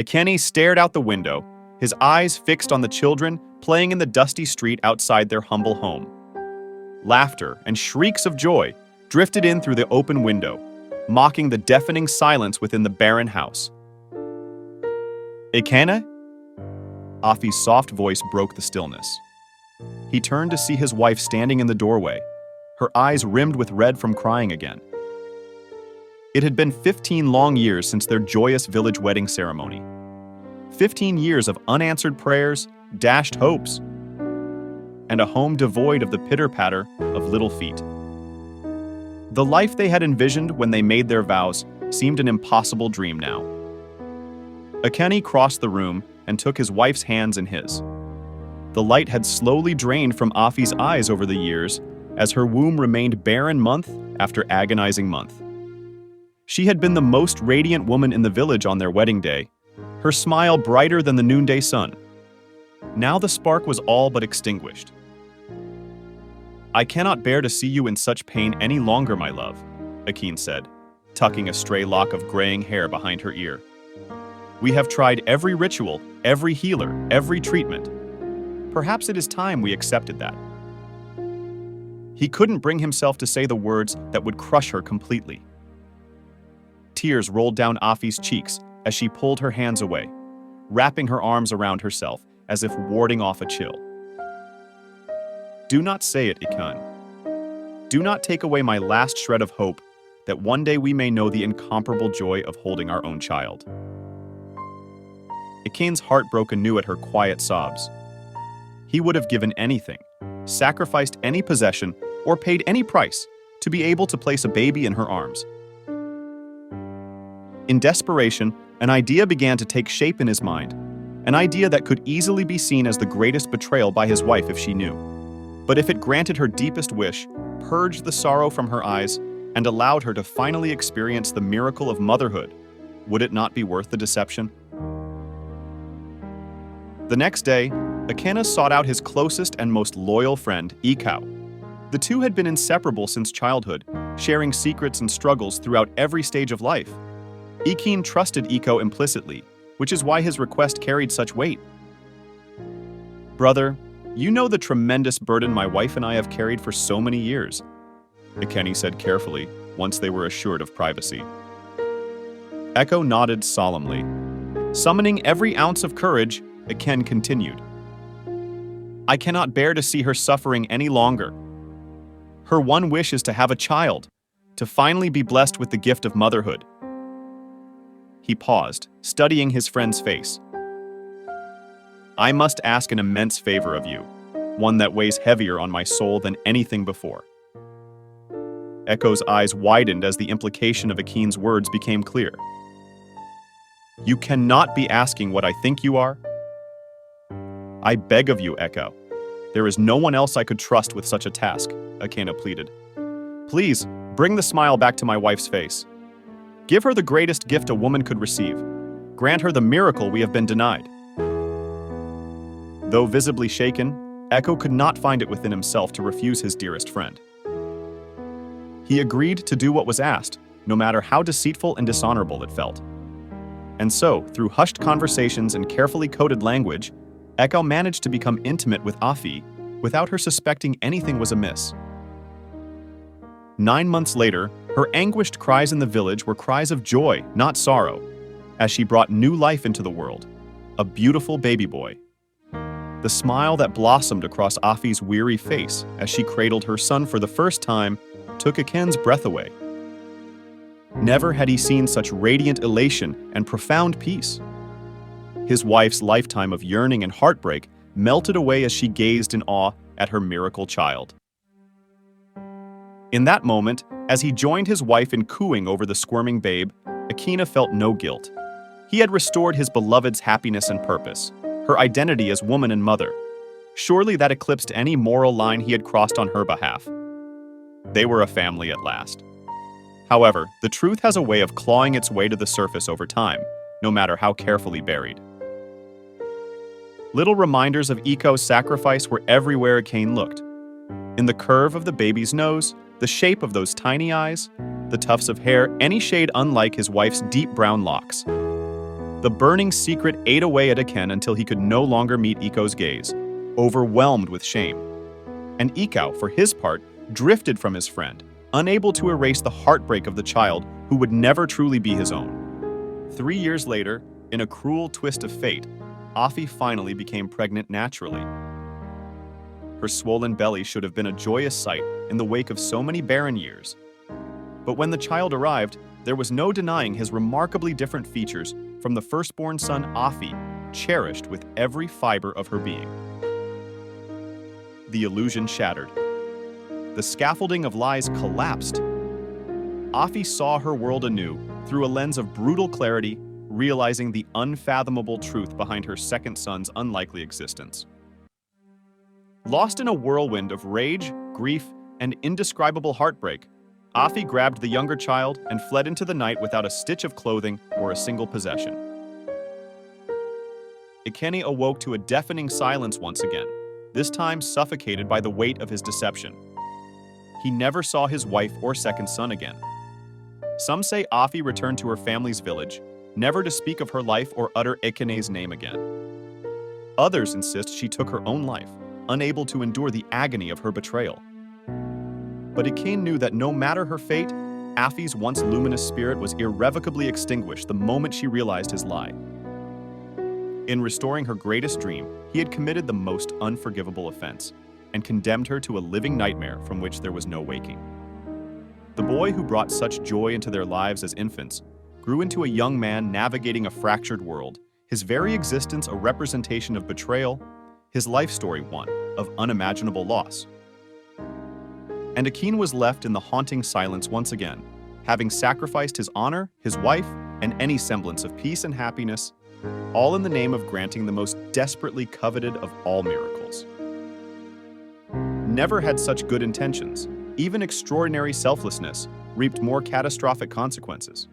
Ekene stared out the window, his eyes fixed on the children playing in the dusty street outside their humble home. Laughter and shrieks of joy drifted in through the open window, mocking the deafening silence within the barren house. Ekene? Afi's soft voice broke the stillness. He turned to see his wife standing in the doorway, her eyes rimmed with red from crying again. It had been 15 long years since their joyous village wedding ceremony. 15 years of unanswered prayers, dashed hopes, and a home devoid of the pitter-patter of little feet. The life they had envisioned when they made their vows seemed an impossible dream now. Ekene crossed the room and took his wife's hands in his. The light had slowly drained from Afi's eyes over the years as her womb remained barren month after agonizing month. She had been the most radiant woman in the village on their wedding day, her smile brighter than the noonday sun. Now the spark was all but extinguished. "I cannot bear to see you in such pain any longer, my love," Ekene said, tucking a stray lock of graying hair behind her ear. "We have tried every ritual, every healer, every treatment. Perhaps it is time we accepted that." He couldn't bring himself to say the words that would crush her completely. Tears rolled down Afi's cheeks as she pulled her hands away, wrapping her arms around herself as if warding off a chill. "Do not say it, Ekene. Do not take away my last shred of hope that one day we may know the incomparable joy of holding our own child." Ekene's heart broke anew at her quiet sobs. He would have given anything, sacrificed any possession, or paid any price to be able to place a baby in her arms. In desperation, an idea began to take shape in his mind, an idea that could easily be seen as the greatest betrayal by his wife if she knew. But if it granted her deepest wish, purged the sorrow from her eyes, and allowed her to finally experience the miracle of motherhood, would it not be worth the deception? The next day, Ekene sought out his closest and most loyal friend, Iko. The two had been inseparable since childhood, sharing secrets and struggles throughout every stage of life. Ekene trusted Iko implicitly, which is why his request carried such weight. "Brother, you know the tremendous burden my wife and I have carried for so many years," Ekene said carefully, once they were assured of privacy. Iko nodded solemnly. Summoning every ounce of courage, Ekene continued. "I cannot bear to see her suffering any longer. Her one wish is to have a child, to finally be blessed with the gift of motherhood." He paused, studying his friend's face. "I must ask an immense favor of you, one that weighs heavier on my soul than anything before." Eko's eyes widened as the implication of Ekene's words became clear. "You cannot be asking what I think you are?" "I beg of you, Eko. There is no one else I could trust with such a task," Ekene pleaded. "Please, bring the smile back to my wife's face. Give her the greatest gift a woman could receive. Grant her the miracle we have been denied." Though visibly shaken, Eko could not find it within himself to refuse his dearest friend. He agreed to do what was asked, no matter how deceitful and dishonorable it felt. And so, through hushed conversations and carefully coded language, Eko managed to become intimate with Afi without her suspecting anything was amiss. 9 months later, her anguished cries in the village were cries of joy, not sorrow, as she brought new life into the world, a beautiful baby boy. The smile that blossomed across Afi's weary face as she cradled her son for the first time took Ekene's breath away. Never had he seen such radiant elation and profound peace. His wife's lifetime of yearning and heartbreak melted away as she gazed in awe at her miracle child. In that moment, as he joined his wife in cooing over the squirming babe, Ekene felt no guilt. He had restored his beloved's happiness and purpose, her identity as woman and mother. Surely that eclipsed any moral line he had crossed on her behalf. They were a family at last. However, the truth has a way of clawing its way to the surface over time, no matter how carefully buried. Little reminders of Iko's sacrifice were everywhere Ekene looked. In the curve of the baby's nose, the shape of those tiny eyes, the tufts of hair any shade unlike his wife's deep brown locks. The burning secret ate away at Aken until he could no longer meet Iko's gaze, overwhelmed with shame. And Iko, for his part, drifted from his friend, unable to erase the heartbreak of the child who would never truly be his own. 3 years later, in a cruel twist of fate, Afi finally became pregnant naturally. Her swollen belly should have been a joyous sight in the wake of so many barren years. But when the child arrived, there was no denying his remarkably different features from the firstborn son Afi, cherished with every fiber of her being. The illusion shattered. The scaffolding of lies collapsed. Afi saw her world anew through a lens of brutal clarity, realizing the unfathomable truth behind her second son's unlikely existence. Lost in a whirlwind of rage, grief, and indescribable heartbreak, Afi grabbed the younger child and fled into the night without a stitch of clothing or a single possession. Ikeni awoke to a deafening silence once again, this time suffocated by the weight of his deception. He never saw his wife or second son again. Some say Afi returned to her family's village, never to speak of her life or utter Ikene's name again. Others insist she took her own life, unable to endure the agony of her betrayal. But Ikene knew that no matter her fate, Afi's once luminous spirit was irrevocably extinguished the moment she realized his lie. In restoring her greatest dream, he had committed the most unforgivable offense and condemned her to a living nightmare from which there was no waking. The boy who brought such joy into their lives as infants grew into a young man navigating a fractured world, his very existence a representation of betrayal, his life story one of unimaginable loss. And Ikene was left in the haunting silence once again, having sacrificed his honor, his wife, and any semblance of peace and happiness, all in the name of granting the most desperately coveted of all miracles. Never had such good intentions, even extraordinary selflessness, reaped more catastrophic consequences.